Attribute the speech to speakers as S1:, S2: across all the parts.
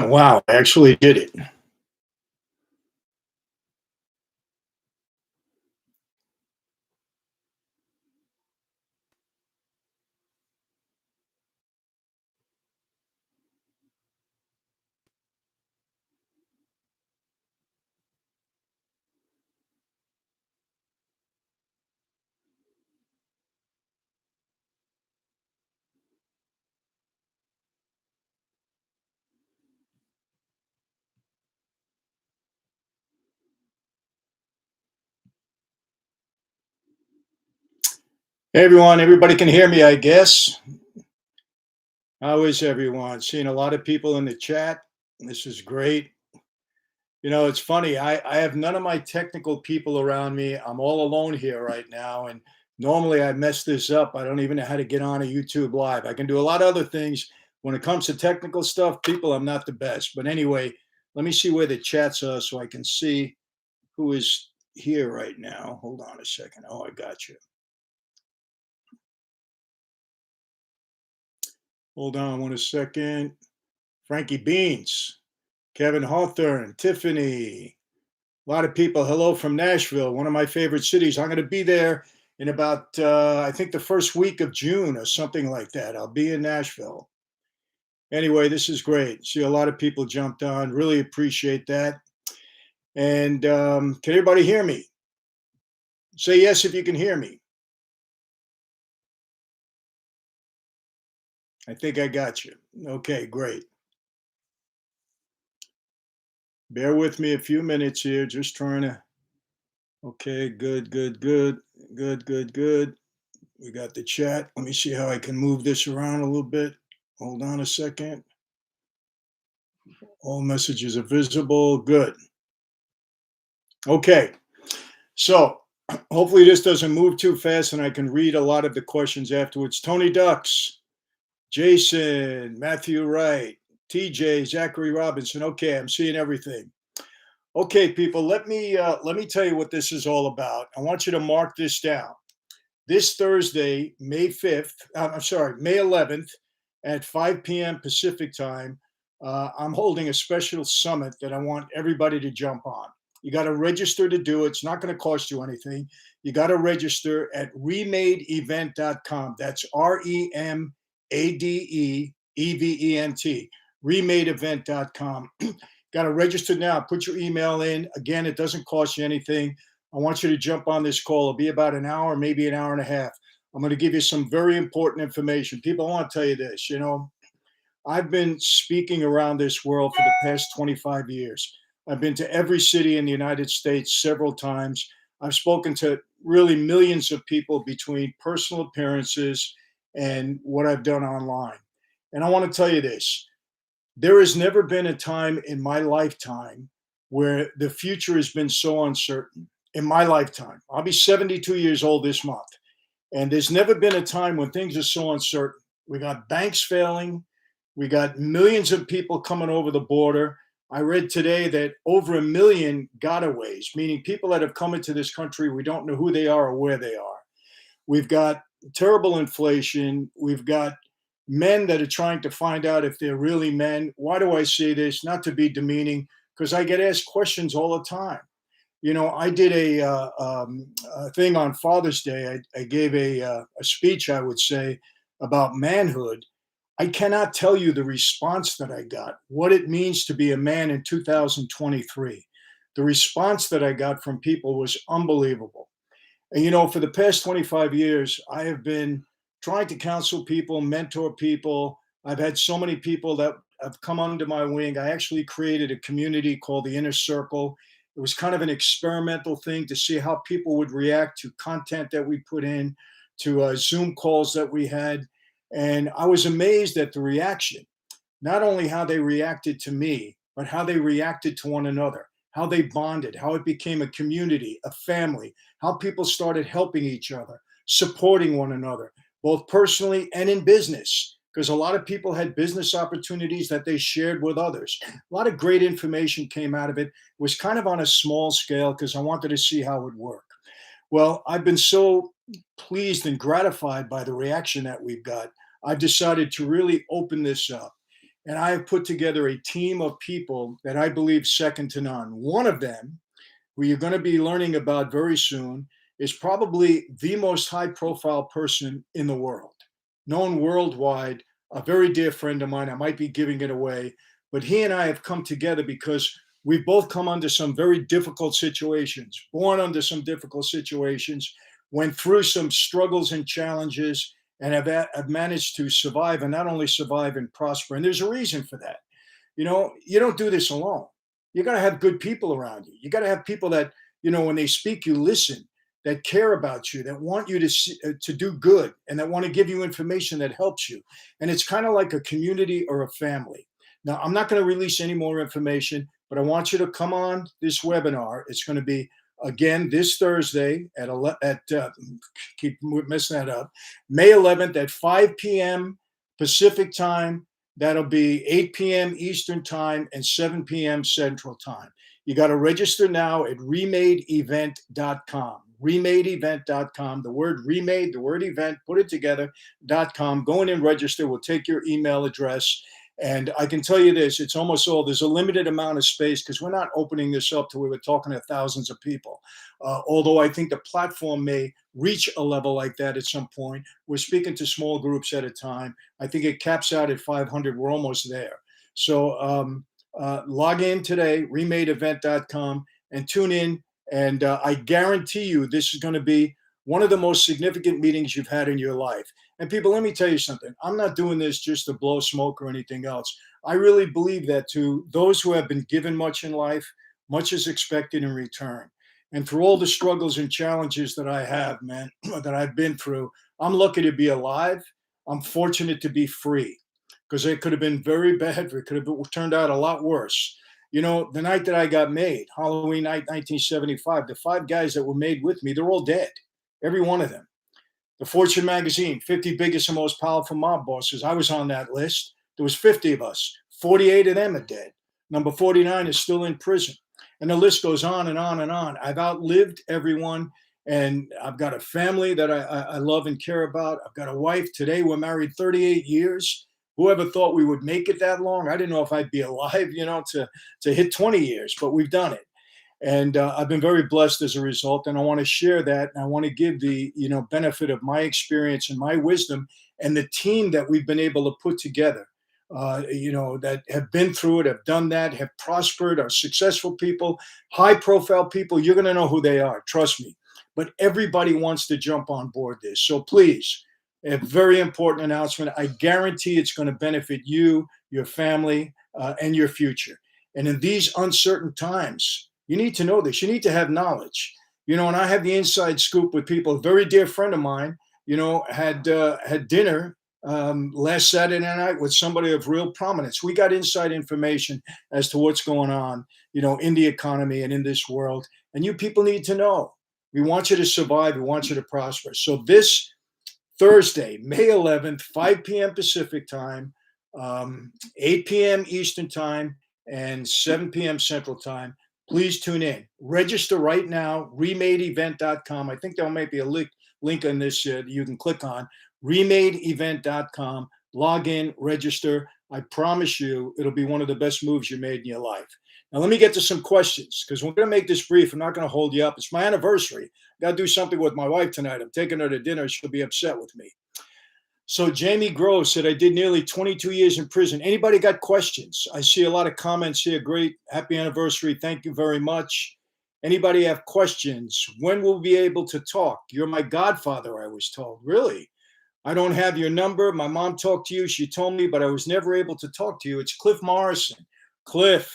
S1: Wow, I actually did it. Hey everyone, everybody can hear me, I guess. How is everyone? Seeing a lot of people in the chat. This is great. It's funny. I have none of my technical people around me. I'm all alone here right now. And normally I mess this up. I don't even know how to get on a YouTube live. I can do a lot of other things. When it comes to technical stuff, people, I'm not the best. But anyway, let me see where the chats are so I can see who is here right now. Hold on a second. Oh, I got you. Hold on one second. Frankie Beans, Kevin Hawthorne, Tiffany, a lot of people. Hello from Nashville, one of my favorite cities. I'm going to be there in about, I think, the first week of June or something like that. I'll be in Nashville. Anyway, this is great. See, a lot of people jumped on. Really appreciate that. And can everybody hear me? Say yes if you can hear me. I think I got you. Okay, great. Bear with me a few minutes here. Just trying to. Okay, good, good, good, good, good, good. We got the chat. Let me see how I can move this around a little bit. Hold on a second. All messages are visible. Good. Okay. So hopefully this doesn't move too fast and I can read a lot of the questions afterwards. Tony Ducks, Jason, Matthew Wright, TJ, Zachary Robinson. Okay, I'm seeing everything. Okay, people, let me tell you what this is all about. I want you to mark this down. This Thursday, May 5th, I'm sorry, May 11th at 5 p.m. Pacific time, I'm holding a special summit that I want everybody to jump on. You got to register to do it. It's not going to cost you anything. You got to register at remadeevent.com. That's REMADEEVENT, remadeevent.com. Got to register now. Put your email in. Again, it doesn't cost you anything. I want you to jump on this call. It'll be about an hour, maybe an hour and a half. I'm going to give you some very important information. People, I want to tell you this. I've been speaking around this world for the past 25 years. I've been to every city in the United States several times. I've spoken to really millions of people between personal appearances and what I've done online. And I want to tell you this. There has never been a time in my lifetime where the future has been so uncertain. In my lifetime, I'll be 72 years old this month. And there's never been a time when things are so uncertain. We got banks failing. We got millions of people coming over the border. I read today that over 1 million gotaways, meaning people that have come into this country, we don't know who they are or where they are. We've got terrible inflation. We've got men that are trying to find out if they're really men. Why do I say this? Not to be demeaning, because I get asked questions all the time. I did a thing on Father's Day. I gave a speech, I would say, about manhood. I cannot tell you the response that I got, what it means to be a man in 2023. The response that I got from people was unbelievable. And, for the past 25 years, I have been trying to counsel people, mentor people. I've had so many people that have come under my wing. I actually created a community called the Inner Circle. It was kind of an experimental thing to see how people would react to content that we put in, to Zoom calls that we had. And I was amazed at the reaction, not only how they reacted to me, but how they reacted to one another, how they bonded, how it became a community, a family, how people started helping each other, supporting one another, both personally and in business. Because a lot of people had business opportunities that they shared with others. A lot of great information came out of it. It was kind of on a small scale because I wanted to see how it would work. Well, I've been so pleased and gratified by the reaction that we've got. I've decided to really open this up. and I have put together a team of people that I believe second to none. One of them, who you're going to be learning about very soon, is probably the most high profile person in the world, known worldwide, a very dear friend of mine. I might be giving it away, but he and I have come together because we've both come under some very difficult situations, born under some difficult situations, went through some struggles and challenges, and have managed to survive, and not only survive and prosper. And there's a reason for that. You don't do this alone. You got to have good people around you. You got to have people that, when they speak, you listen, that care about you, that want you to do good, and that want to give you information that helps you. And it's kind of like a community or a family. Now, I'm not going to release any more information, but I want you to come on this webinar. It's going to be again this Thursday keep messing that up, May 11th at 5 p.m. Pacific time. That'll be 8 p.m. Eastern time and 7 p.m. Central time. You got to register now at remadeevent.com. Remadeevent.com. The word remade, the word event, put it together.com. Go in and register. We'll take your email address. And I can tell you this, it's almost all, there's a limited amount of space because we're not opening this up to where we're talking to thousands of people. Although I think the platform may reach a level like that at some point. We're speaking to small groups at a time. I think it caps out at 500. We're almost there. So log in today, remadeevent.com, and tune in. And I guarantee you this is going to be one of the most significant meetings you've had in your life. And people, let me tell you something. I'm not doing this just to blow smoke or anything else. I really believe that to those who have been given much in life, much is expected in return. And through all the struggles and challenges that I have, man, that I've been through, I'm lucky to be alive. I'm fortunate to be free because it could have been very bad. It could have turned out a lot worse. The night that I got made, Halloween night, 1975, the 5 guys that were made with me, they're all dead. Every one of them. The Fortune magazine, 50 biggest and most powerful mob bosses. I was on that list. There was 50 of us. 48 of them are dead. Number 49 is still in prison. And the list goes on and on and on. I've outlived everyone, and I've got a family that I love and care about. I've got a wife. Today we're married 38 years. Whoever thought we would make it that long? I didn't know if I'd be alive, to hit 20 years, but we've done it. And I've been very blessed as a result. And I want to share that. And I want to give the benefit of my experience and my wisdom and the team that we've been able to put together. That have been through it, have done that, have prospered, are successful people, high profile people. You're going to know who they are. Trust me. But everybody wants to jump on board this. So please, a very important announcement. I guarantee it's going to benefit you, your family, and your future. And in these uncertain times, you need to know this. You need to have knowledge. And I have the inside scoop with people. A very dear friend of mine, had dinner last Saturday night with somebody of real prominence. We got inside information as to what's going on, in the economy and in this world. And you people need to know. We want you to survive. We want you to prosper. So this Thursday, May 11th, 5 p.m. Pacific time, 8 p.m. Eastern time, and 7 p.m. Central time. Please tune in. Register right now, remadeevent.com. I think there might be a link on this you can click on. Remadeevent.com. Log in, register. I promise you it'll be one of the best moves you made in your life. Now, let me get to some questions because we're going to make this brief. I'm not going to hold you up. It's my anniversary. I got to do something with my wife tonight. I'm taking her to dinner. She'll be upset with me. So Jamie Gross said, I did nearly 22 years in prison. Anybody got questions? I see a lot of comments here. Great. Happy anniversary. Thank you very much. Anybody have questions? When will we be able to talk? You're my godfather, I was told. Really? I don't have your number. My mom talked to you. She told me, but I was never able to talk to you. It's Cliff Morrison. Cliff.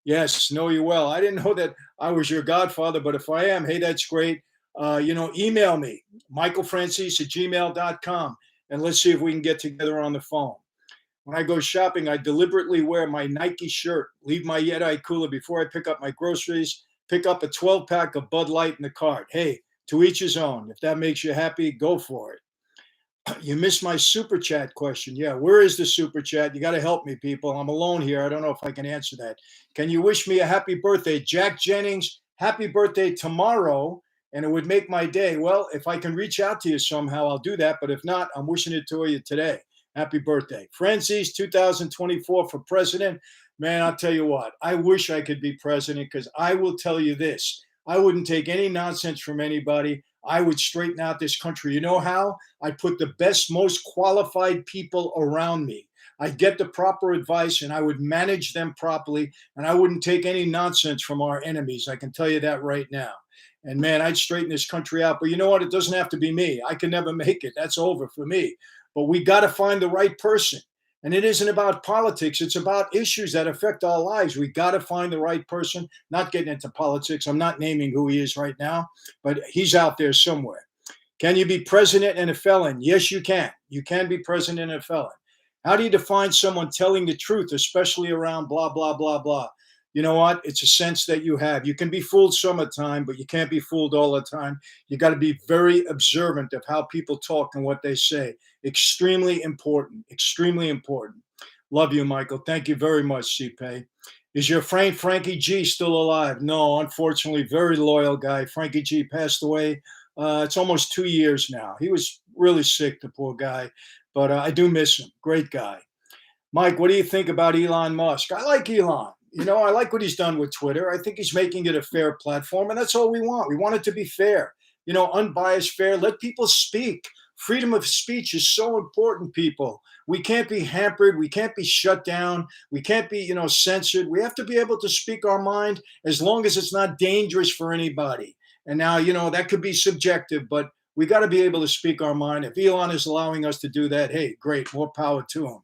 S1: Yes, know you well. I didn't know that I was your godfather, but if I am, hey, that's great. Email me, michaelfranzese@gmail.com. And let's see if we can get together on the phone. When I go shopping, I deliberately wear my Nike shirt, leave my Yeti cooler before I pick up my groceries, pick up a 12-pack of Bud Light in the cart. Hey, to each his own. If that makes you happy, go for it. You missed my super chat question. Yeah, where is the super chat? You got to help me, people. I'm alone here. I don't know if I can answer that. Can you wish me a happy birthday? Jack Jennings, happy birthday tomorrow. And it would make my day. Well, if I can reach out to you somehow, I'll do that. But if not, I'm wishing it to you today. Happy birthday. Franzese 2024 for president. Man, I'll tell you what, I wish I could be president because I will tell you this. I wouldn't take any nonsense from anybody. I would straighten out this country. You know how? I'd put the best, most qualified people around me. I'd get the proper advice and I would manage them properly. And I wouldn't take any nonsense from our enemies. I can tell you that right now. And man, I'd straighten this country out. But you know what? It doesn't have to be me. I can never make it. That's over for me. But we got to find the right person. And it isn't about politics. It's about issues that affect our lives. We got to find the right person, not getting into politics. I'm not naming who he is right now, but he's out there somewhere. Can you be president and a felon? Yes, you can. You can be president and a felon. How do you define someone telling the truth, especially around blah, blah, blah, blah? You know what? It's a sense that you have. You can be fooled some of the time, but you can't be fooled all the time. You got to be very observant of how people talk and what they say. Extremely important. Extremely important. Love you, Michael. Thank you very much, CPay. Is your friend Frankie G still alive? No, unfortunately, very loyal guy. Frankie G passed away. It's almost 2 years now. He was really sick, the poor guy, but I do miss him. Great guy. Mike, what do you think about Elon Musk? I like Elon. You know, I like what he's done with Twitter. I think he's making it a fair platform, and that's all we want. We want it to be fair, you know, unbiased, fair. Let people speak. Freedom of speech is so important, people. We can't be hampered. We can't be shut down. We can't be, you know, censored. We have to be able to speak our mind as long as it's not dangerous for anybody. And now, you know, that could be subjective, but we got to be able to speak our mind. If Elon is allowing us to do that, hey, great, more power to him.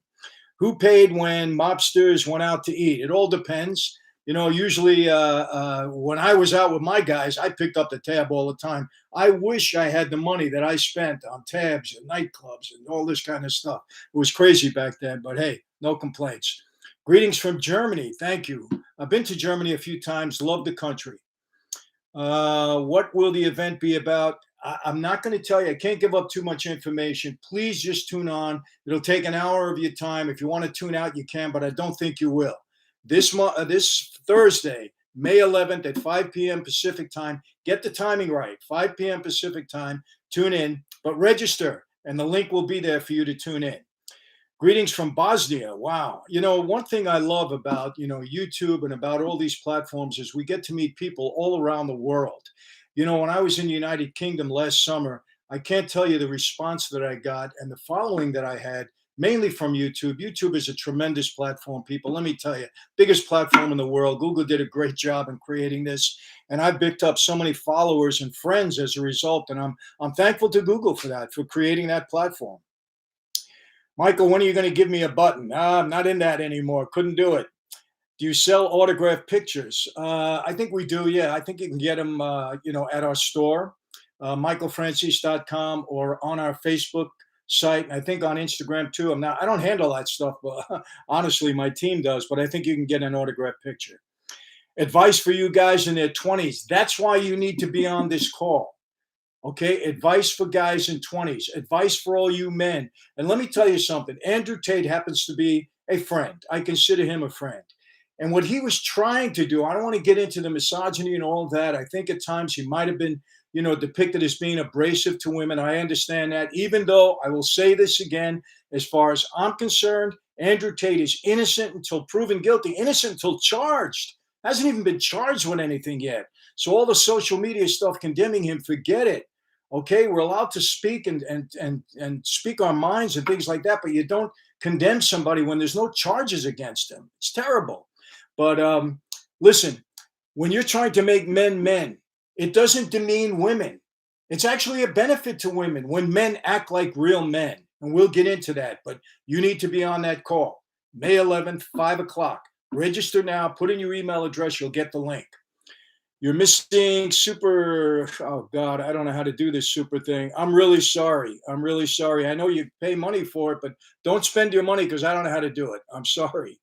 S1: Who paid when mobsters went out to eat? It all depends. You know, usually when I was out with my guys, I picked up the tab all the time. I wish I had the money that I spent on tabs and nightclubs and all this kind of stuff. It was crazy back then, but hey, no complaints. Greetings from Germany. Thank you. I've been to Germany a few times. Love the country. What will the event be about? I'm not going to tell you. I can't give up too much information. Please just tune on. It'll take an hour of your time. If you want to tune out, you can, but I don't think you will. This Thursday, May 11th at 5 p.m. Pacific time. Get the timing right. 5 p.m. Pacific time. Tune in, but register, and the link will be there for you to tune in. Greetings from Bosnia. Wow. You know, one thing I love about, you know, YouTube and about all these platforms is we get to meet people all around the world. You know, when I was in the United Kingdom last summer, I can't tell you the response that I got and the following that I had, mainly from YouTube. YouTube is a tremendous platform, people. Let me tell you, biggest platform in the world. Google did a great job in creating this. And I picked up so many followers and friends as a result. And I'm thankful to Google for that, for creating that platform. Michael, when are you going to give me a button? I'm not in that anymore. Couldn't do it. Do you sell autographed pictures? I think we do. Yeah, I think you can get them, you know, at our store, michaelfranzese.com, or on our Facebook site. I think on Instagram too. I don't handle that stuff, but honestly, my team does. But I think you can get an autographed picture. Advice for you guys in their 20s. That's why you need to be on this call. Okay, advice for guys in 20s, advice for all you men. And let me tell you something. Andrew Tate happens to be a friend. I consider him a friend. And what he was trying to do, I don't want to get into the misogyny and all of that. I think at times he might have been, you know, depicted as being abrasive to women. I understand that, even though I will say this again, as far as I'm concerned, Andrew Tate is innocent until proven guilty, innocent until charged. Hasn't even been charged with anything yet. So all the social media stuff condemning him, forget it. Okay, we're allowed to speak and speak our minds and things like that, but you don't condemn somebody when there's no charges against them. It's terrible. But listen, when you're trying to make men men, it doesn't demean women. It's actually a benefit to women when men act like real men. And we'll get into that. But you need to be on that call. May 11th, 5 o'clock. Register now. Put in your email address. You'll get the link. You're missing super. Oh, God, I don't know how to do this super thing. I'm really sorry. I'm really sorry. I know you pay money for it, but don't spend your money because I don't know how to do it. I'm sorry.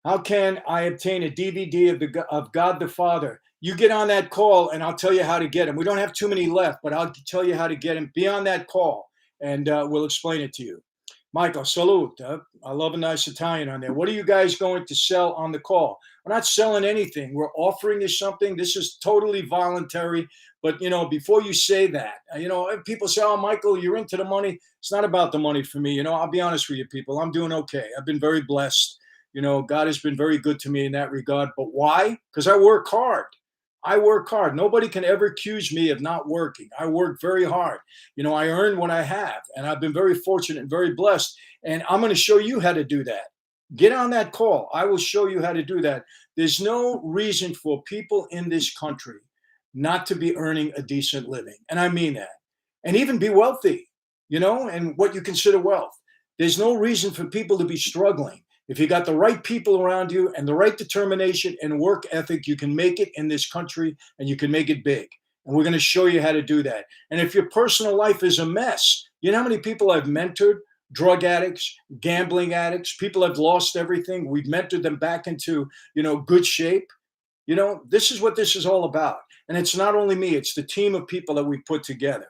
S1: How can I obtain a DVD of God the Father? You get on that call and I'll tell you how to get them. We don't have too many left, but I'll tell you how to get them. Be on that call and we'll explain it to you. Michael, salute. I love a nice Italian on there. What are you guys going to sell on the call? We're not selling anything. We're offering you something. This is totally voluntary, But before you say that, people say, "Oh, Michael, you're into the money." It's not about the money for me. I'll be honest with you, people. I'm doing okay. I've been very blessed. God has been very good to me in that regard. But why? Because I work hard. I work hard. Nobody can ever accuse me of not working. I work very hard. I earn what I have, and I've been very fortunate and very blessed. And I'm going to show you how to do that. Get on that call. I will show you how to do that. There's no reason for people in this country not to be earning a decent living. And I mean that. And even be wealthy, and what you consider wealth. There's no reason for people to be struggling. If you got the right people around you and the right determination and work ethic, you can make it in this country and you can make it big. And we're going to show you how to do that. And if your personal life is a mess, you know how many people I've mentored? Drug addicts, gambling addicts, people have lost everything. We've mentored them back into, good shape. This is what this is all about. And it's not only me, it's the team of people that we put together.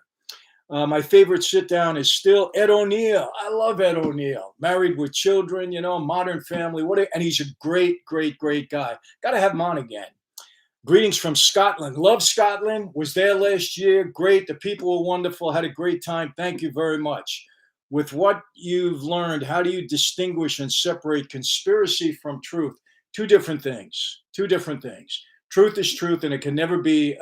S1: My favorite sit down is still Ed O'Neill. I love Ed O'Neill. Married with children, modern family. And he's a great, great, great guy. Got to have him on again. Greetings from Scotland. Love Scotland. Was there last year. Great. The people were wonderful. Had a great time. Thank you very much. With what you've learned, how do you distinguish and separate conspiracy from truth? Two different things. Two different things. Truth is truth, and it can never be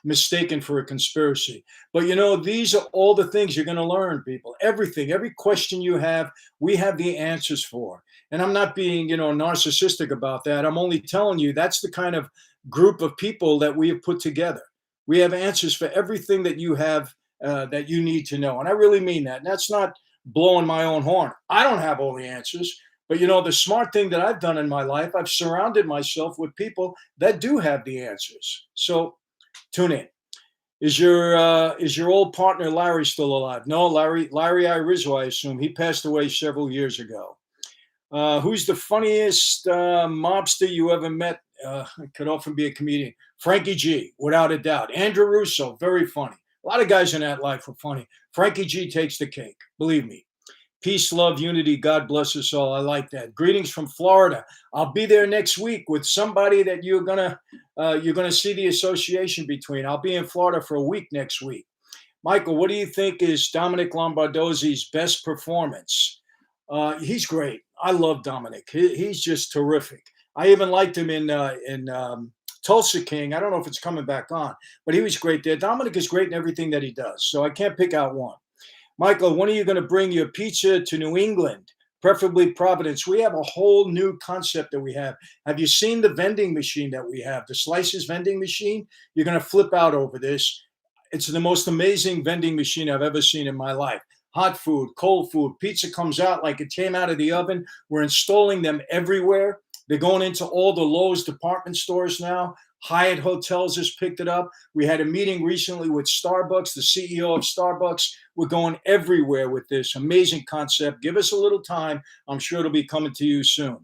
S1: mistaken for a conspiracy. But these are all the things you're going to learn, people. Everything, every question you have, we have the answers for. And I'm not being, narcissistic about that. I'm only telling you that's the kind of group of people that we have put together. We have answers for everything that you have, that you need to know. And I really mean that. And that's not blowing my own horn. I don't have all the answers. But the smart thing that I've done in my life, I've surrounded myself with people that do have the answers. So tune in. Is your old partner Larry still alive? No, Larry Rizzo, I assume. He passed away several years ago. Who's the funniest mobster you ever met? It could often be a comedian. Frankie G, without a doubt. Andrew Russo, very funny. A lot of guys in that life were funny. Frankie G takes the cake, believe me. Peace, love, unity. God bless us all. I like that. Greetings from Florida. I'll be there next week with somebody that you're gonna see the association between. I'll be in Florida for a week next week. Michael, what do you think is Dominic Lombardozzi's best performance? He's great. I love Dominic. He's just terrific. I even liked him in Tulsa King. I don't know if it's coming back on, but he was great there. Dominic is great in everything that he does, so I can't pick out one. Michael, when are you going to bring your pizza to New England, preferably Providence? We have a whole new concept that we have. Have you seen the vending machine that we have, the Slices vending machine? You're going to flip out over this. It's the most amazing vending machine I've ever seen in my life. Hot food, cold food, pizza comes out like it came out of the oven. We're installing them everywhere. They're going into all the Lowe's department stores now. Hyatt Hotels has picked it up. We had a meeting recently with Starbucks, the CEO of Starbucks. We're going everywhere with this amazing concept. Give us a little time. I'm sure it'll be coming to you soon.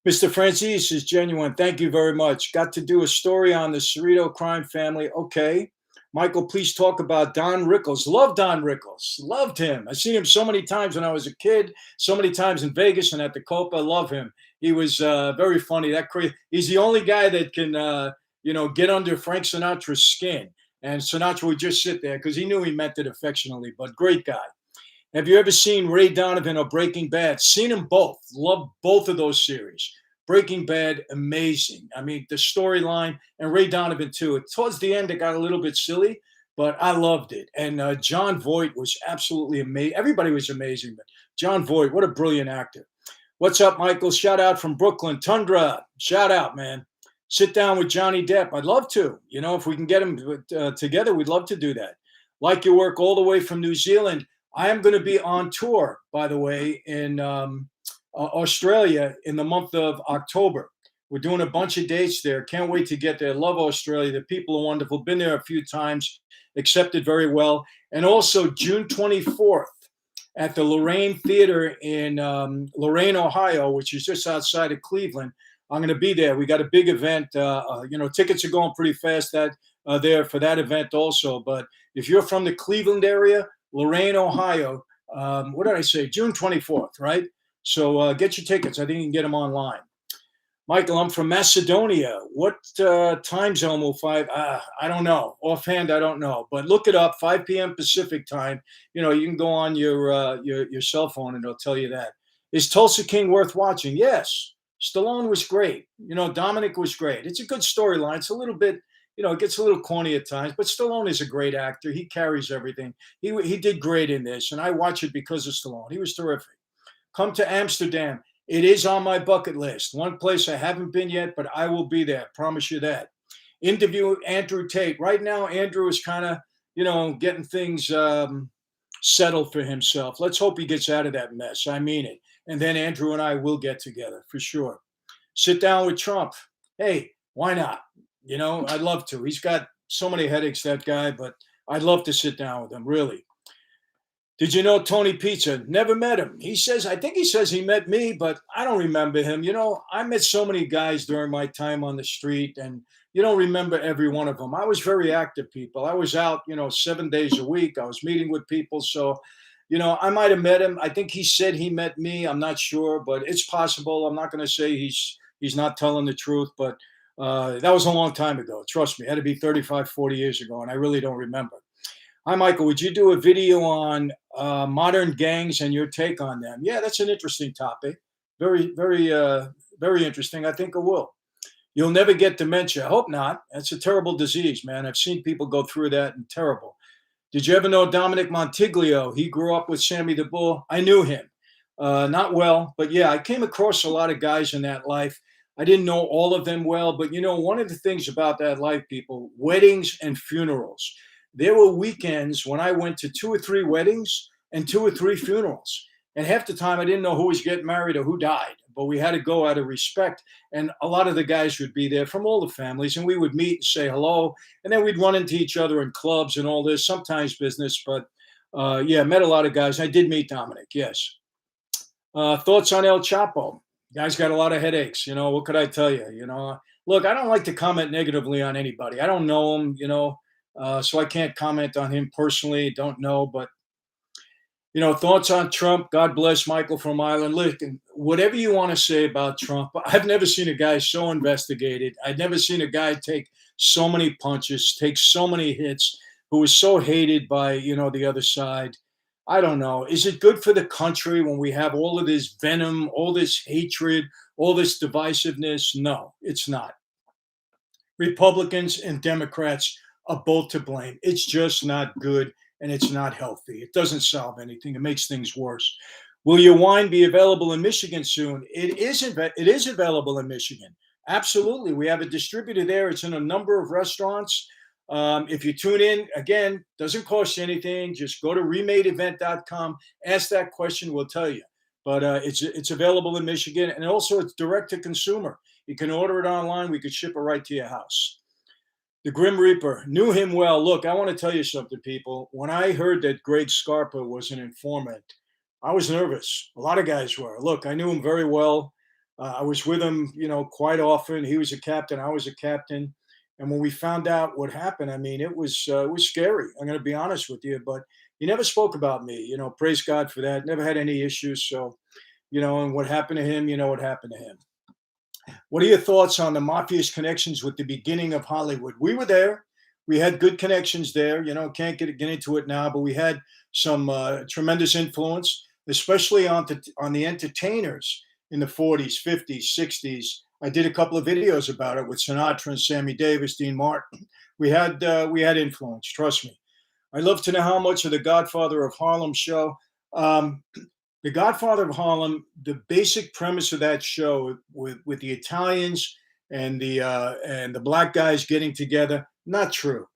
S1: Mr. Franzese is genuine. Thank you very much. Got to do a story on the Cerrito crime family. Okay. Michael, please talk about Don Rickles. Love Don Rickles. Loved him. I've seen him so many times when I was a kid, so many times in Vegas and at the Copa. Love him. He was very funny. He's the only guy that can, get under Frank Sinatra's skin. And Sinatra would just sit there because he knew he meant it affectionately, but great guy. Have you ever seen Ray Donovan or Breaking Bad? Seen them both. Love both of those series. Breaking Bad, amazing. I mean, the storyline, and Ray Donovan too. Towards the end, it got a little bit silly, but I loved it. And John Voight was absolutely amazing. Everybody was amazing, but John Voight, what a brilliant actor. What's up, Michael? Shout out from Brooklyn. Tundra, shout out, man. Sit down with Johnny Depp. I'd love to. If we can get him together, we'd love to do that. Like your work all the way from New Zealand. I am going to be on tour, by the way, in Australia in the month of October. We're doing a bunch of dates there. Can't wait to get there. Love Australia. The people are wonderful. Been there a few times. Accepted very well. And also June 24th at the Lorraine Theater in Lorraine, Ohio, which is just outside of Cleveland. I'm going to be there. We got a big event. Tickets are going pretty fast there for that event also. But if you're from the Cleveland area, Lorraine, Ohio, what did I say? June 24th, right? So get your tickets. I think you can get them online. Michael, I'm from Macedonia. What time zone will five? I don't know. Offhand, I don't know. But look it up. 5 p.m. Pacific time. You can go on your cell phone and it'll tell you that. Is Tulsa King worth watching? Yes. Stallone was great. Dominic was great. It's a good storyline. It's a little bit, it gets a little corny at times, but Stallone is a great actor. He carries everything. He did great in this, and I watch it because of Stallone. He was terrific. Come to Amsterdam. It is on my bucket list. One place I haven't been yet, but I will be there. Promise you that. Interview Andrew Tate. Right now, Andrew is kind of, getting things settled for himself. Let's hope he gets out of that mess. I mean it. And then Andrew and I will get together for sure. Sit down with Trump. Hey, why not? I'd love to. He's got so many headaches, that guy, but I'd love to sit down with him, really. Did you know Tony Pizza? Never met him. I think he says he met me, but I don't remember him. I met so many guys during my time on the street, and you don't remember every one of them. I was very active, people. I was out, 7 days a week. I was meeting with people. So, I might have met him. I think he said he met me. I'm not sure, but it's possible. I'm not going to say he's not telling the truth, but that was a long time ago. Trust me, it had to be 35, 40 years ago, and I really don't remember. Hi, Michael. Would you do a video on modern gangs and your take on them? Yeah, that's an interesting topic. Very, very, very interesting. I think it will. You'll never get dementia. I hope not. That's a terrible disease, man. I've seen people go through that and terrible. Did you ever know Dominic Montiglio? He grew up with Sammy the Bull. I knew him. Not well, but yeah, I came across a lot of guys in that life. I didn't know all of them well, but one of the things about that life, people, weddings and funerals. There were weekends when I went to 2 or 3 weddings and 2 or 3 funerals. And half the time I didn't know who was getting married or who died, but we had to go out of respect. And a lot of the guys would be there from all the families, and we would meet and say hello. And then we'd run into each other in clubs and all this, sometimes business. But yeah, met a lot of guys. I did meet Dominic, yes. Thoughts on El Chapo? Guy's got a lot of headaches. What could I tell you? Look, I don't like to comment negatively on anybody. I don't know him, so I can't comment on him personally. Don't know, but thoughts on Trump. God bless Michael from Ireland. Look, whatever you want to say about Trump, I've never seen a guy so investigated. I've never seen a guy take so many punches, take so many hits, who is so hated by the other side. I don't know. Is it good for the country when we have all of this venom, all this hatred, all this divisiveness? No, it's not. Republicans and Democrats are both to blame. It's just not good, and it's not healthy. It doesn't solve anything. It makes things worse. Will your wine be available in Michigan soon? It is. It is available in Michigan. Absolutely. We have a distributor there. It's in a number of restaurants. If you tune in, again, doesn't cost you anything. Just go to remadeevent.com. Ask that question. We'll tell you. But it's available in Michigan, and also it's direct to consumer. You can order it online. We could ship it right to your house. The Grim Reaper, knew him well. Look, I want to tell you something, people. When I heard that Greg Scarpa was an informant, I was nervous. A lot of guys were. Look, I knew him very well. I was with him, quite often. He was a captain. I was a captain. And when we found out what happened, I mean, it was scary. I'm going to be honest with you, but he never spoke about me. Praise God for that. Never had any issues. So, and what happened to him, what happened to him. What are your thoughts on the mafia's connections with the beginning of Hollywood? We were there. We had good connections there. Can't get into it now, but we had some tremendous influence, especially on the entertainers in the 40s, 50s, 60s. I did a couple of videos about it with Sinatra and Sammy Davis, Dean Martin. We had influence. Trust me. I'd love to know how much of the Godfather of Harlem show. The Godfather of Harlem, the basic premise of that show with the Italians and the black guys getting together, not true.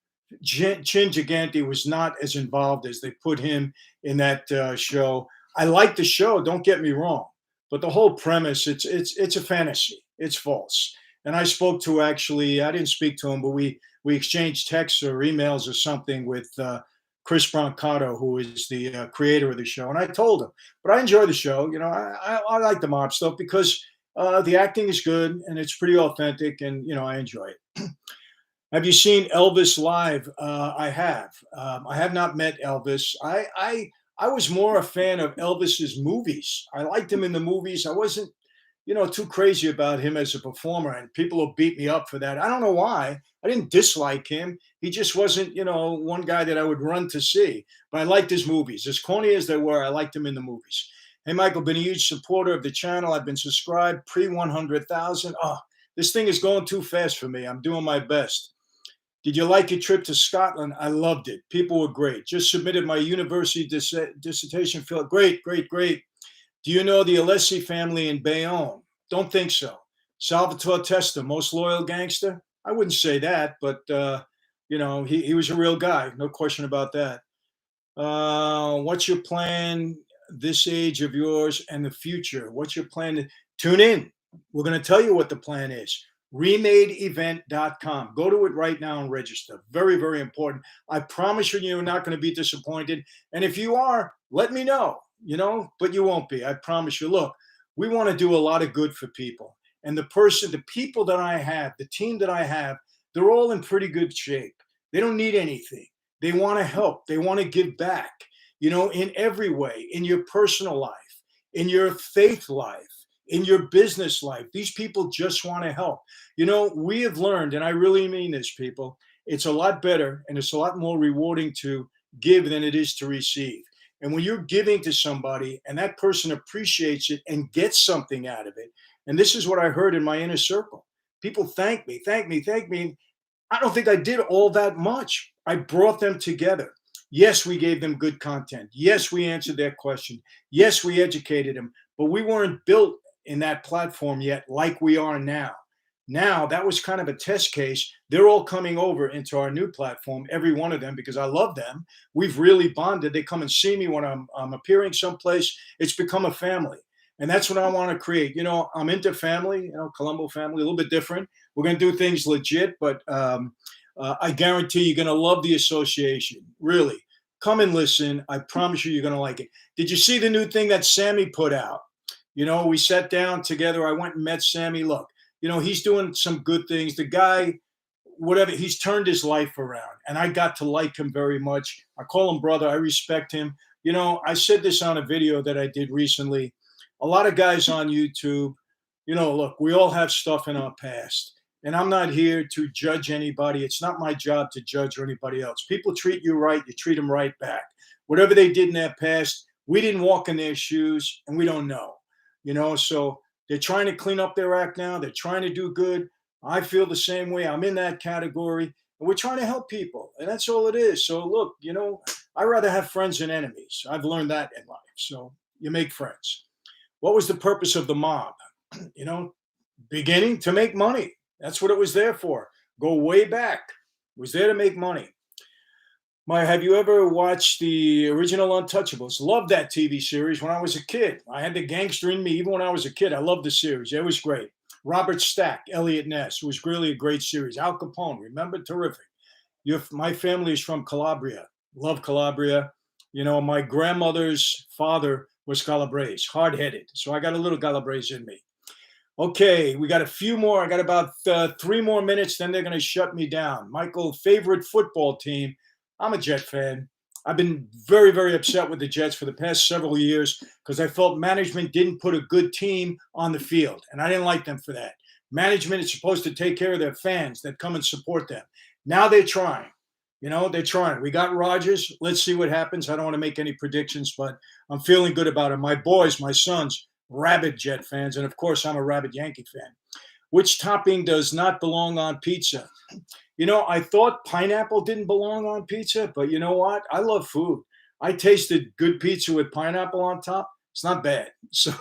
S1: Chin Gigante was not as involved as they put him in that show. I like the show, don't get me wrong, but the whole premise, it's a fantasy. It's false. And I spoke to I didn't speak to him, but we exchanged texts or emails or something with Chris Brancato, who is the creator of the show. And I told him, but I enjoy the show. I like the mob stuff because the acting is good and it's pretty authentic, and I enjoy it. Have you seen Elvis live? I have. I have not met Elvis. I was more a fan of Elvis's movies. I liked him in the movies. I wasn't too crazy about him as a performer, and people will beat me up for that. I don't know why. I didn't dislike him. He just wasn't, one guy that I would run to see. But I liked his movies. As corny as they were, I liked him in the movies. Hey, Michael, been a huge supporter of the channel. I've been subscribed pre 100,000. Oh, this thing is going too fast for me. I'm doing my best. Did you like your trip to Scotland? I loved it. People were great. Just submitted my university dissertation. Felt great, great, great. Do you know the Alessi family in Bayonne? Don't think so. Salvatore Testa, most loyal gangster? I wouldn't say that, but he was a real guy, no question about that. What's your plan this age of yours and the future? What's your plan? Tune in. We're going to tell you what the plan is. Remadeevent.com. Go to it right now and register. Very, very important. I promise you, you're not going to be disappointed. And if you are, let me know, but you won't be. I promise you. Look, we want to do a lot of good for people. And the people that I have, the team that I have, they're all in pretty good shape. They don't need anything. They want to help. They want to give back, in every way, in your personal life, in your faith life, in your business life. These people just want to help. We have learned, and I really mean this, people, it's a lot better and it's a lot more rewarding to give than it is to receive. And when you're giving to somebody and that person appreciates it and gets something out of it, and this is what I heard in my inner circle, people thank me, thank me, thank me. I don't think I did all that much. I brought them together. Yes, we gave them good content. Yes, we answered their question. Yes, we educated them, but we weren't built in that platform yet like we are now. Now, that was kind of a test case. They're all coming over into our new platform, every one of them, because I love them. We've really bonded. They come and see me when I'm appearing someplace. It's become a family. And that's what I want to create. I'm into family, Colombo family, a little bit different. We're going to do things legit, but I guarantee you're going to love the association. Really. Come and listen. I promise you're going to like it. Did you see the new thing that Sammy put out? We sat down together. I went and met Sammy. Look, he's doing some good things. The guy, whatever, he's turned his life around. And I got to like him very much. I call him brother. I respect him. I said this on a video that I did recently. A lot of guys on YouTube, look, we all have stuff in our past. And I'm not here to judge anybody. It's not my job to judge or anybody else. People treat you right, you treat them right back. Whatever they did in their past, we didn't walk in their shoes and we don't know. So they're trying to clean up their act now. They're trying to do good. I feel the same way. I'm in that category. And we're trying to help people. And that's all it is. So look, I'd rather have friends than enemies. I've learned that in life. So you make friends. What was the purpose of the mob? Beginning to make money. That's what it was there for. Go way back. It was there to make money. Have you ever watched the original Untouchables? Loved that TV series when I was a kid. I had the gangster in me even when I was a kid. I loved the series. It was great. Robert Stack, Elliot Ness. It was really a great series. Al Capone, remember? Terrific. My family is from Calabria. Love Calabria. My grandmother's father was Calabrese, hard-headed. So I got a little Calabrese in me. Okay, we got a few more. I got about 3 more minutes, then they're going to shut me down. Michael, favorite football team? I'm a Jet fan. I've been very, very upset with the Jets for the past several years because I felt management didn't put a good team on the field, and I didn't like them for that. Management is supposed to take care of their fans that come and support them. Now they're trying. They're trying. We got Rodgers. Let's see what happens. I don't want to make any predictions, but I'm feeling good about it. My boys, my sons, rabid Jet fans, and of course, I'm a rabid Yankee fan. Which topping does not belong on pizza? I thought pineapple didn't belong on pizza, but you know what? I love food. I tasted good pizza with pineapple on top. It's not bad. So,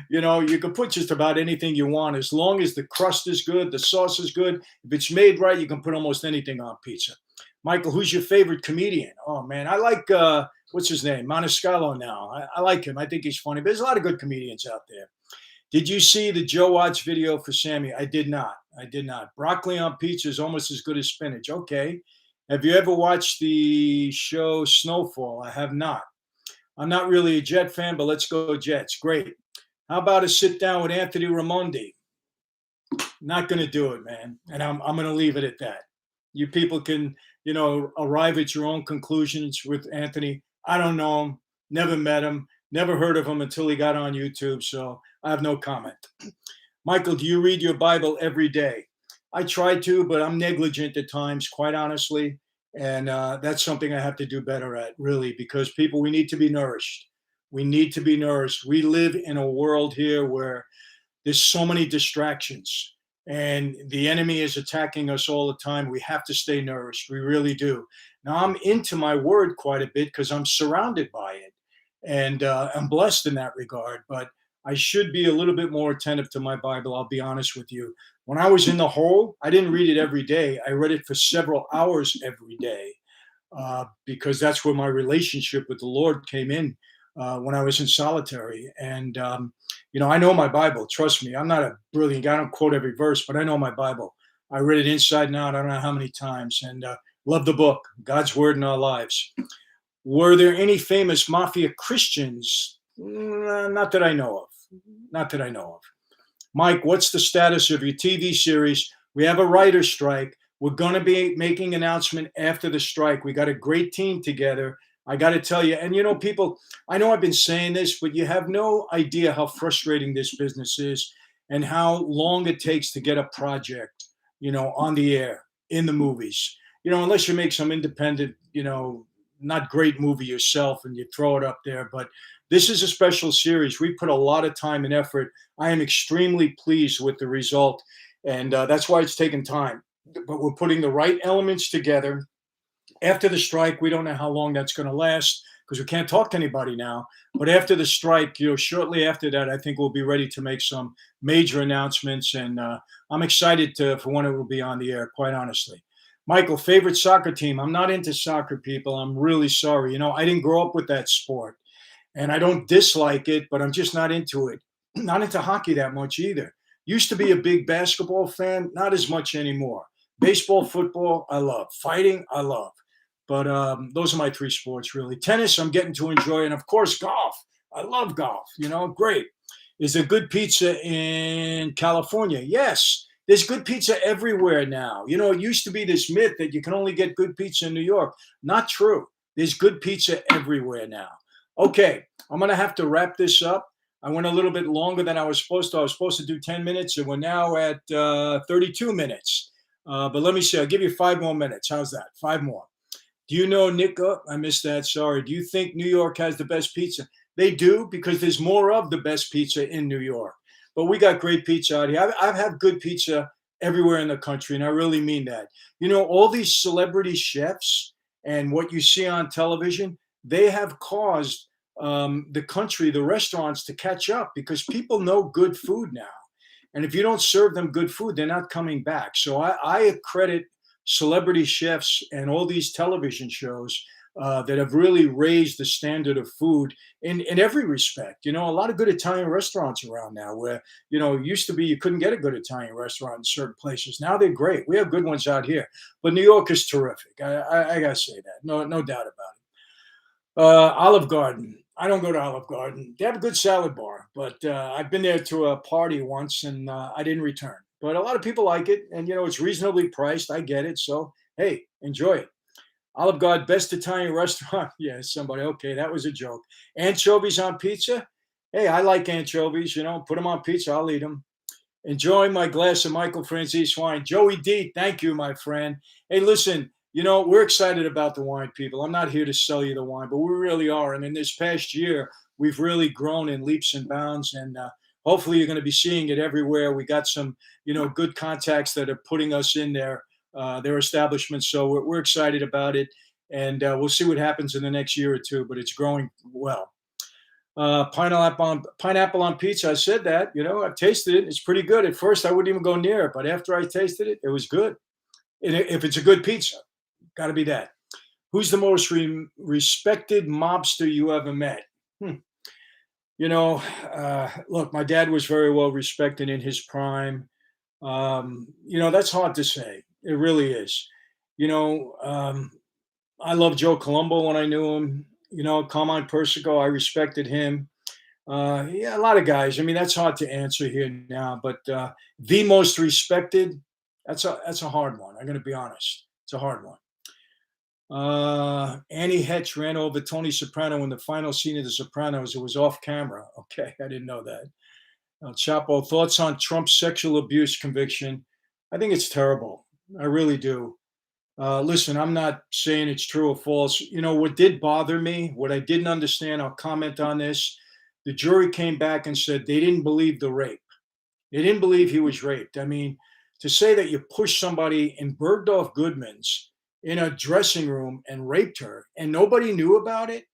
S1: you can put just about anything you want as long as the crust is good, the sauce is good. If it's made right, you can put almost anything on pizza. Michael, who's your favorite comedian? Oh, man, I like, what's his name? Maniscalco now. I like him. I think he's funny. But there's a lot of good comedians out there. Did you see the Joe Watts video for Sammy? I did not. Broccoli on pizza is almost as good as spinach. Okay. Have you ever watched the show Snowfall? I have not. I'm not really a Jet fan, but let's go Jets. Great. How about a sit down with Anthony Raimondi? Not going to do it, man. And I'm going to leave it at that. You people can, arrive at your own conclusions with Anthony. I don't know him. Never met him. Never heard of him until he got on YouTube, so I have no comment. Michael, do you read your Bible every day? I try to, but I'm negligent at times, quite honestly. And that's something I have to do better at, really, because people, we need to be nourished. We need to be nourished. We live in a world here where there's so many distractions, and the enemy is attacking us all the time. We have to stay nourished. We really do. Now, I'm into my word quite a bit because I'm surrounded by it, and I'm blessed in that regard. But I should be a little bit more attentive to my Bible. I'll be honest with you. When I was in the hole, I didn't read it every day. I read it for several hours every day because that's where my relationship with the Lord came in when I was in solitary. And, I know my Bible. Trust me, I'm not a brilliant guy. I don't quote every verse, but I know my Bible. I read it inside and out. I don't know how many times, and love the book, God's Word in Our Lives. Were there any famous mafia Christians? Not that I know of. Not that I know of. Mike, what's the status of your TV series? We have a writer's strike. We're going to be making an announcement after the strike. We got a great team together. I got to tell you, and people, I know I've been saying this, but you have no idea how frustrating this business is and how long it takes to get a project, on the air, in the movies. Unless you make some independent, not great movie yourself and you throw it up there. But this is a special series. We put a lot of time and effort. I am extremely pleased with the result, and that's why it's taken time. But we're putting the right elements together. After the strike, we don't know how long that's going to last because we can't talk to anybody now. But after the strike, shortly after that, I think we'll be ready to make some major announcements, and I'm excited for when it will be on the air. Quite honestly, Michael, favorite soccer team? I'm not into soccer, people. I'm really sorry. I didn't grow up with that sport, and I don't dislike it, but I'm just not into it. Not into hockey that much either. Used to be a big basketball fan, not as much anymore. Baseball, football, I love. Fighting, I love. But those are my three sports, really. Tennis, I'm getting to enjoy. And of course, golf. I love golf. Great. Is there good pizza in California? Yes. There's good pizza everywhere now. It used to be this myth that you can only get good pizza in New York. Not true. There's good pizza everywhere now. Okay. I'm going to have to wrap this up. I went a little bit longer than I was supposed to. I was supposed to do 10 minutes, and we're now at 32 minutes. But let me see. I'll give you 5 more minutes. How's that? 5 more. Do you know, Nick? Oh, I missed that. Sorry. Do you think New York has the best pizza? They do, because there's more of the best pizza in New York. But we got great pizza out here. I've had good pizza everywhere in the country, and I really mean that. All these celebrity chefs and what you see on television, they have caused the country, the restaurants, to catch up because people know good food now. And if you don't serve them good food, they're not coming back. So I credit celebrity chefs and all these television shows that have really raised the standard of food in every respect. A lot of good Italian restaurants around now where, used to be you couldn't get a good Italian restaurant in certain places. Now they're great. We have good ones out here. But New York is terrific. I got to say that. No doubt about it. Olive Garden. I don't go to Olive Garden. They have a good salad bar, but I've been there to a party once and I didn't return. But a lot of people like it, and it's reasonably priced. I get it. So hey, enjoy it. Olive Garden, best Italian restaurant. Yeah, somebody. Okay, that was a joke. Anchovies on pizza. Hey, I like anchovies. Put them on pizza. I'll eat them. Enjoying my glass of Michael Franzese wine. Joey D, thank you, my friend. Hey, listen, we're excited about the wine, people. I'm not here to sell you the wine, but we really are. And in this past year, we've really grown in leaps and bounds. And hopefully you're going to be seeing it everywhere. We got some, good contacts that are putting us in their establishments. So we're excited about it. And we'll see what happens in the next year or two, but it's growing well. Pineapple on pizza. I said that. I've tasted it. It's pretty good. At first, I wouldn't even go near it, but after I tasted it, it was good. And if it's a good pizza, got to be that. Who's the most respected mobster you ever met? Look, my dad was very well respected in his prime. That's hard to say. It really is. I loved Joe Colombo when I knew him. Carmine Persico, I respected him. Yeah, a lot of guys. I mean, that's hard to answer here now, but the most respected, that's a hard one. I'm going to be honest. It's a hard one. Annie Hetch ran over Tony Soprano in the final scene of The Sopranos. It was off camera. Okay, I didn't know that. Chapo, thoughts on Trump's sexual abuse conviction? I think it's terrible. I really do. Listen, I'm not saying it's true or false. You know, what did bother me, what I didn't understand, I'll comment on this. The jury came back and said they didn't believe the rape. They didn't believe he was raped. I mean, to say that you pushed somebody in Bergdorf Goodman's in a dressing room and raped her and nobody knew about it,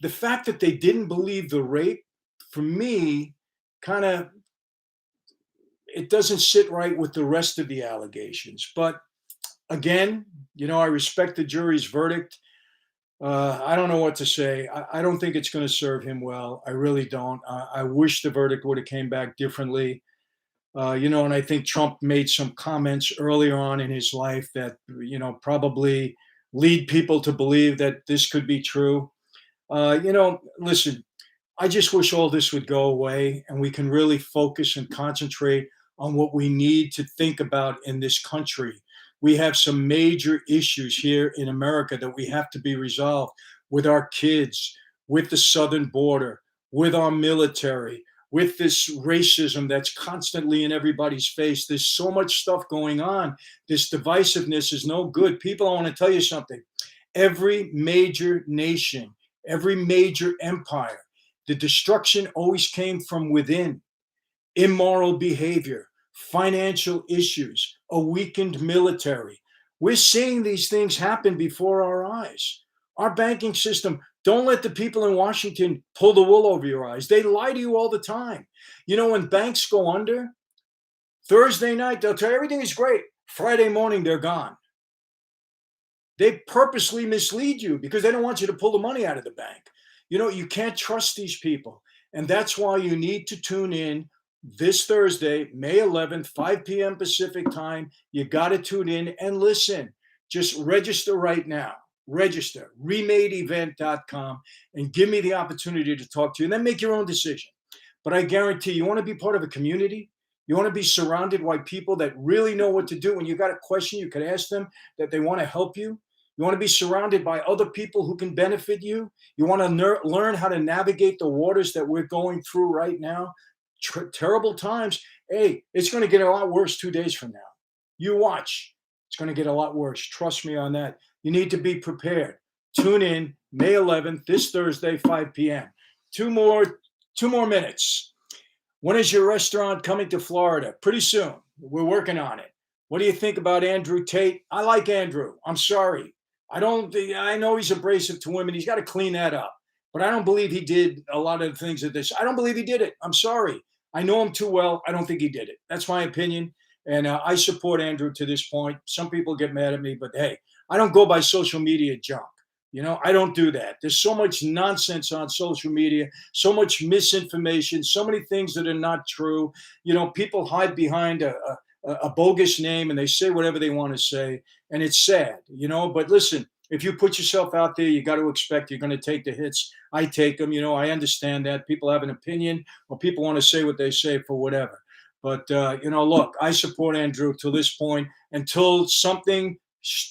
S1: the fact that they didn't believe the rape, for me, kind of, it doesn't sit right with the rest of the allegations. But again, you know, I respect the jury's verdict. I don't know what to say. I don't think it's going to serve him well. I really don't. I wish the verdict would have came back differently. You know, and I think Trump made some comments earlier on in his life that, you know, probably lead people to believe that this could be true. You know, listen, I just wish all this would go away and we can really focus and concentrate on what we need to think about in this country. We have some major issues here in America that we have to be resolved with our kids, with the southern border, with our military, with this racism that's constantly in everybody's face. There's so much stuff going on. This divisiveness is no good. People, I want to tell you something. Every major nation, every major empire, the destruction always came from within. Immoral behavior, financial issues, a weakened military. We're seeing these things happen before our eyes. Our banking system, don't let the people in Washington pull the wool over your eyes. They lie to you all the time. You know, when banks go under, Thursday night, they'll tell you everything is great. Friday morning, they're gone. They purposely mislead you because they don't want you to pull the money out of the bank. You know, you can't trust these people. And that's why you need to tune in this Thursday, May 11th, 5 p.m. Pacific time. You got to tune in and listen. Just register right now. Register, remadeevent.com, and give me the opportunity to talk to you and then make your own decision. But I guarantee you want to be part of a community. You want to be surrounded by people that really know what to do. When you got a question, you could ask them that they want to help you. You want to be surrounded by other people who can benefit you. You want to learn how to navigate the waters that we're going through right now. Terrible times. Hey, it's going to get a lot worse 2 days from now. You watch. It's going to get a lot worse. Trust me on that. You need to be prepared. Tune in May 11th, this Thursday, 5 p.m. Two more minutes. When is your restaurant coming to Florida? Pretty soon. We're working on it. What do you think about Andrew Tate? I like Andrew. I'm sorry. I know he's abrasive to women. He's got to clean that up. But I don't believe he did a lot of the things that this. I don't believe he did it. I'm sorry. I know him too well. I don't think he did it. That's my opinion. And I support Andrew to this point. Some people get mad at me, but hey, I don't go by social media junk. You know, I don't do that. There's so much nonsense on social media, so much misinformation, so many things that are not true. You know, people hide behind a bogus name and they say whatever they want to say. And it's sad, you know, but listen, if you put yourself out there, you got to expect you're going to take the hits. I take them, you know, I understand that. People have an opinion or people want to say what they say for whatever. But, you know, look, I support Andrew to this point until something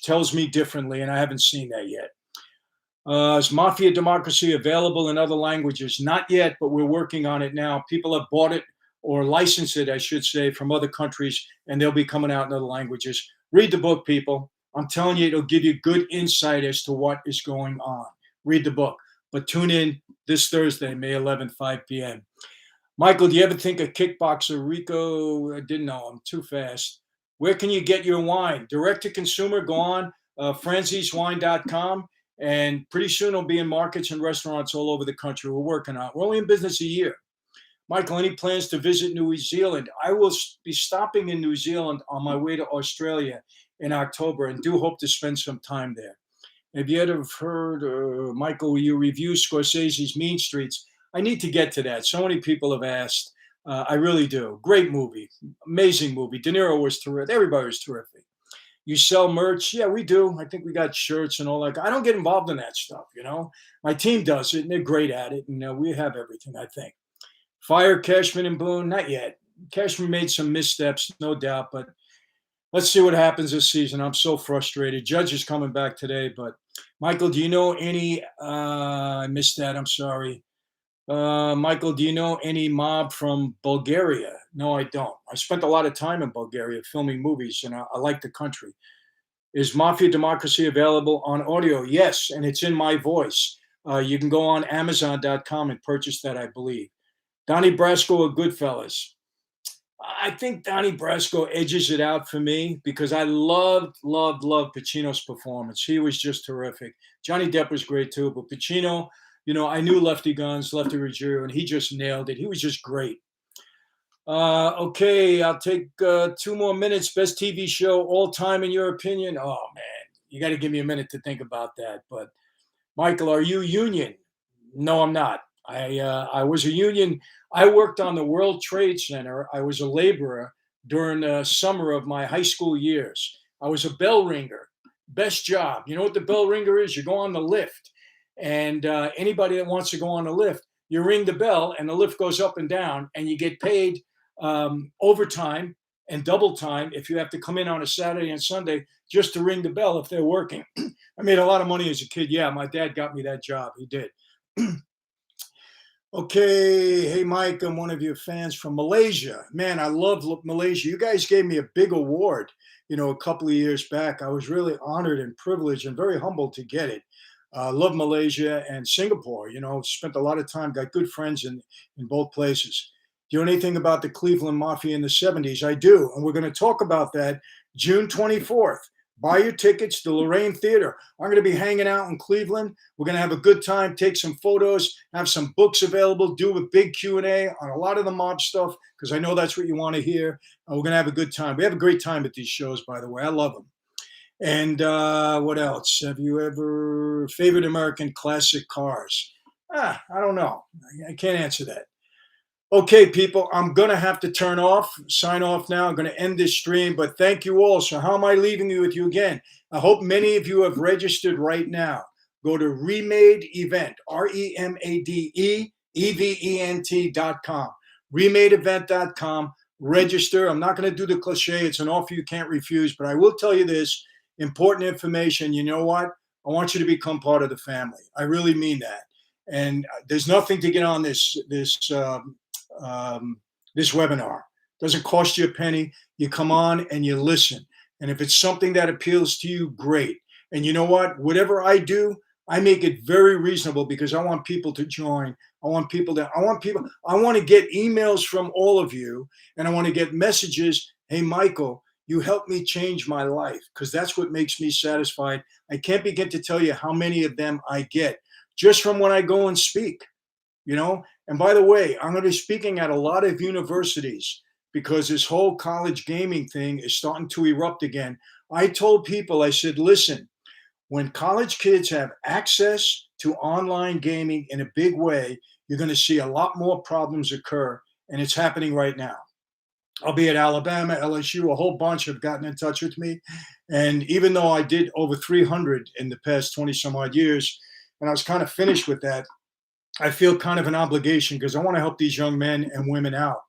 S1: tells me differently. And I haven't seen that yet. Is Mafia Democracy available in other languages? Not yet, but we're working on it now. People have bought it or licensed it, I should say, from other countries, and they'll be coming out in other languages. Read the book, people. I'm telling you, it'll give you good insight as to what is going on. Read the book. But tune in this Thursday, May 11th, 5 p.m. Michael, do you ever think a kickboxer, Rico? I didn't know him, too fast. Where can you get your wine? Direct to consumer, go on franzesewine.com. And pretty soon it'll be in markets and restaurants all over the country. We're working on it. We're only in business a year. Michael, any plans to visit New Zealand? I will be stopping in New Zealand on my way to Australia in October and do hope to spend some time there. Have you ever heard, Michael, you review Scorsese's Mean Streets? I need to get to that. So many people have asked. I really do. Great movie. Amazing movie. De Niro was terrific. Everybody was terrific. You sell merch? Yeah, we do. I think we got shirts and all that. I don't get involved in that stuff, you know. My team does it, and they're great at it. And we have everything, I think. Fire Cashman and Boone? Not yet. Cashman made some missteps, no doubt, but Let's see what happens this season. I'm so frustrated. Judge is coming back today, but Michael, do you know any? I missed that. I'm sorry. Michael, do you know any mob from Bulgaria? No, I don't. I spent a lot of time in Bulgaria filming movies, and I like the country. Is Mafia Democracy available on audio? Yes, and it's in my voice. You can go on Amazon.com and purchase that, I believe. Donnie Brasco of Goodfellas. I think Donnie Brasco edges it out for me because I loved Pacino's performance. He was just terrific. Johnny Depp was great too, but Pacino, I knew Lefty Guns, Lefty Ruggiero, and he just nailed it. He was just great. Okay, I'll take 2 more minutes. Best TV show all time in your opinion? Oh man, you got to give me a minute to think about that. But Michael, are you union? No, I'm not. I was a union. I worked on the World Trade Center. I was a laborer during the summer of my high school years. I was a bell ringer. Best job. You know what the bell ringer is? You go on the lift, and anybody that wants to go on the lift, you ring the bell, and the lift goes up and down, and you get paid overtime and double time if you have to come in on a Saturday and Sunday just to ring the bell if they're working. I made a lot of money as a kid. Yeah, my dad got me that job. He did. Okay, hey Mike, I'm one of your fans from Malaysia. Man, I love Malaysia. You guys gave me a big award, a couple of years back. I was really honored and privileged and very humbled to get it. Love Malaysia and Singapore. Spent a lot of time, got good friends in both places. Do you know anything about the Cleveland Mafia in the 70s? I do, and we're going to talk about that June 24th. Buy your tickets to Lorraine Theater. I'm going to be hanging out in Cleveland. We're going to have a good time, take some photos, have some books available, do a big Q&A on a lot of the mob stuff, because I know that's what you want to hear. We're going to have a good time. We have a great time at these shows, by the way. I love them. And what else? Have you ever favorite American classic cars? I don't know. I can't answer that. Okay, people, I'm going to have to sign off now. I'm going to end this stream, but thank you all. So how am I leaving you with you again? I hope many of you have registered right now. Go to Remade Event, REMADEEVENT.com, remadeevent.com. Register. I'm not going to do the cliche. It's an offer you can't refuse, but I will tell you this important information. You know what? I want you to become part of the family. I really mean that. And there's nothing to get on this webinar. Doesn't cost you a penny. You come on and you listen. And if it's something that appeals to you, great. And you know what? Whatever I do, I make it very reasonable because I want people to join. I want to get emails from all of you, and I want to get messages. Hey, Michael, you helped me change my life, because that's what makes me satisfied. I can't begin to tell you how many of them I get just from when I go and speak. And by the way, I'm going to be speaking at a lot of universities because this whole college gaming thing is starting to erupt again. I told people, I said, listen, when college kids have access to online gaming in a big way, you're going to see a lot more problems occur, and it's happening right now. I'll be at Alabama, LSU, a whole bunch have gotten in touch with me. And even though I did over 300 in the past 20 some odd years, and I was kind of finished with that, I feel kind of an obligation because I want to help these young men and women out.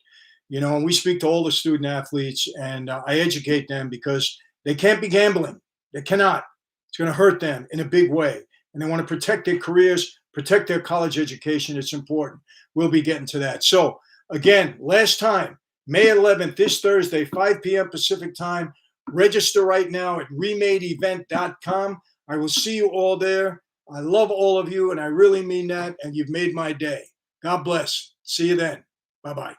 S1: And we speak to all the student athletes, and I educate them because they can't be gambling. They cannot. It's going to hurt them in a big way. And they want to protect their careers, protect their college education. It's important. We'll be getting to that. So again, last time, May 11th, this Thursday, 5 p.m. Pacific time. Register right now at remadeevent.com. I will see you all there. I love all of you, and I really mean that, and you've made my day. God bless. See you then. Bye-bye.